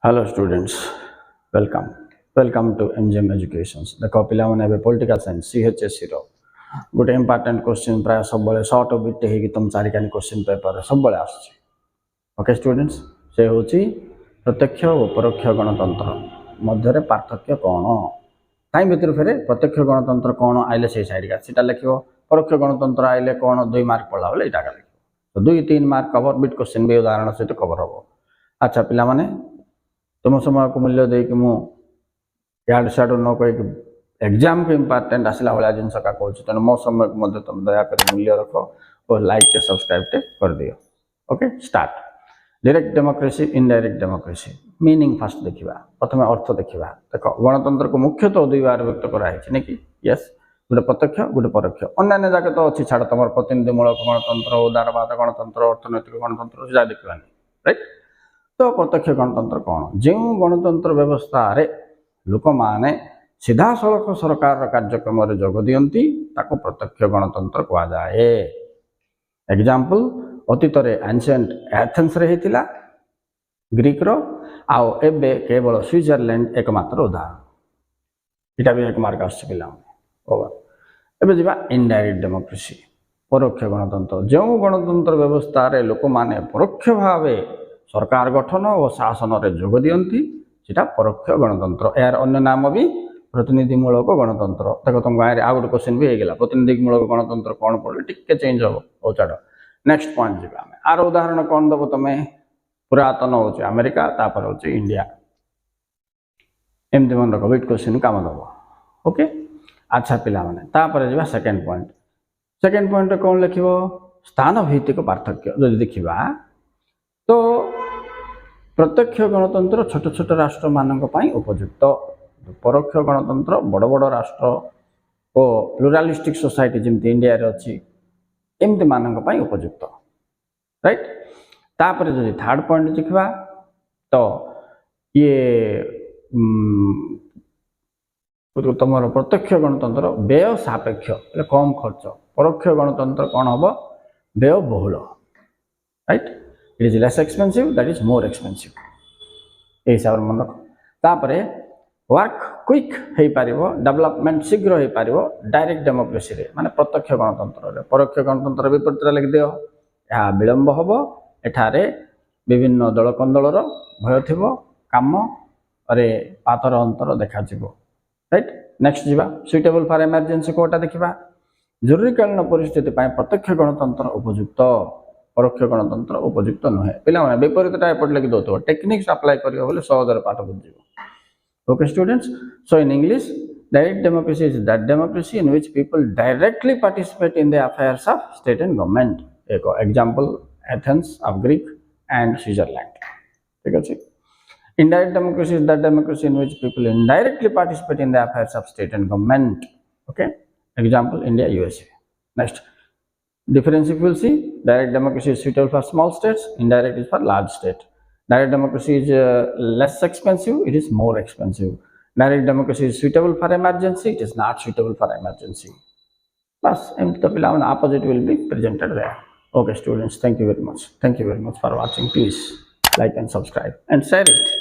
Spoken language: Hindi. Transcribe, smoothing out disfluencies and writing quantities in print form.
Hello students, welcome to MGM Educations. देखो पिलाने ଏବେ political science CHSC रो गोटे important question प्राय सब बड़े short bit है कि तुम चारिकानी question paper सब बड़े आसुची. ओके स्टूडेंट्स, से होची प्रत्यक्ष और परोक्ष गणतंत्र मध्य पार्थक्य कौन टाइम भितर फेरे प्रत्यक्ष गणतंत्र कौन आइले से साइड का सीटा लिखिबो परोक्ष गणतंत्र आइले कौन 2 मार्क पड़ला बोले इटा लिखिबो तो 2-3 मार्क कवर बिट क्वेश्चन भी उदाहरण सहित कवर हो. अच्छा पिला माने तुम समय को मूल्य दे कि मुझे साड़ू न कह एग्जाम को इम्पोर्टेंट आसला भाया जिन का कहूँ तेणु मो समय को तुम दयाक मूल्य रख और लाइक टे सब्सक्राइब टे कर दियो. Okay start. Direct democracy indirect democracy meaning fast देखा प्रथम अर्थ देखा. देख गणतंत्र को मुख्यतः 2 बार व्यक्त कराई कि यस गोटे प्रत्यक्ष गोटे परोक्ष अन्य जगह तो अच्छी छाड़ तुम प्रतिनिधिमूलक गणतंत्र उदारवाद गणतंत्र अर्थनैतिक गणतंत्र जहाँ देखा राइट. तो प्रत्यक्ष गणतंत्र कौन जो गणतंत्र व्यवस्था रे लोक माने सीधा सड़क सरकार कार्यक्रम जोग दियंती ताको प्रत्यक्ष गणतंत्र कहा जाए. एग्जांपल अतीत रे एंशिएंट एथेंस रे हेतिला ग्रीक रो आउ एबे केवल स्विट्जरलैंड एकमात्र उदाहरण. इटा भी एक मार्क आछ पिला ओवर. एबे जिबा इनडायरेक्ट डेमोक्रेसी परोक्ष गणतंत्र जो गणतंत्र व्यवस्था रे लोक माने परोक्ष भावे सरकार गठन और शासन रे जोग दियंती सेटा परोक्ष गणतंत्र. यार अन्य नाम भी प्रतिनिधिमूलक गणतंत्र. देखो तुम गाँव आ गए क्वेश्चन भी होगा प्रतिनिधिमूलक गणतंत्र कौन पड़े टिके चेंज हम हो छाड़. नेक्स्ट पॉइंट जी आर उदाहरण कौन दब तुम पुरातन हो अमेरिका तापर हो इंडिया एमती मन रख बिट क्वेश्चन काम दब. ओके अच्छा पिला माने तापर जी सेकेंड पॉइंट कौन लिख स्थान भित्तिक पार्थक्य जो देखा तो प्रत्यक्ष गणतंत्र छोट छोट राष्ट्र मानक उपयुक्त परोक्ष गणतंत्र बड़ बड़ राष्ट्र और प्लुरालिस्टिक सोसाइटी जमी इंडिया रे अच्छी एमती मानक उपयुक्त राइट. तापर जो थर्ड पॉइंट देखा तो ये तुम प्रत्यक्ष गणतंत्र व्यय सापेक्ष कम खर्च परोक्ष गणतंत्र कौन हम व्यय बहुल right. It is less expensive that is more expensive ए हिसाब से मन रख. तापर वर्क क्विक हो पार डेवलपमेंट शीघ्र हो पार डायरेक्ट डेमोक्रेसी रे माने प्रत्यक्ष गणतंत्र रे. परोक्ष गणतंत्र विपरीत लिख दियो यह विलंब हम एठारे विभिन्न दल कंदलर भय थी कम अरे पातर अंतर देखा राइट. नेक्स्ट जीवा सुइटेबल फॉर इमरजेंसी कोटा देखा जरूरीकालीन परिस्थिति प्रत्यक्ष गणतंत्र उपयुक्त परोक्ष गणतंत्र उपयुक्त नुहे. पिला विपरीतटा एपट लिखि दो टेक्निक्स अप्लाई कर सहज पाठ बुझे. Okay students, so in English direct democracy is that democracy in which people directly participate in the affairs of state and government. एक example Athens of Greek and Switzerland. ठीक है. Indirect democracy is that democracy in which people indirectly participate in the affairs of state and government. Okay, example India, USA. Next, difference if you will see, direct democracy is suitable for small states, indirect is for large state. Direct democracy is less expensive, it is more expensive. Direct democracy is suitable for emergency, it is not suitable for emergency. Plus, the opposite will be presented there. Okay students, thank you very much for watching. Please like and subscribe and share it.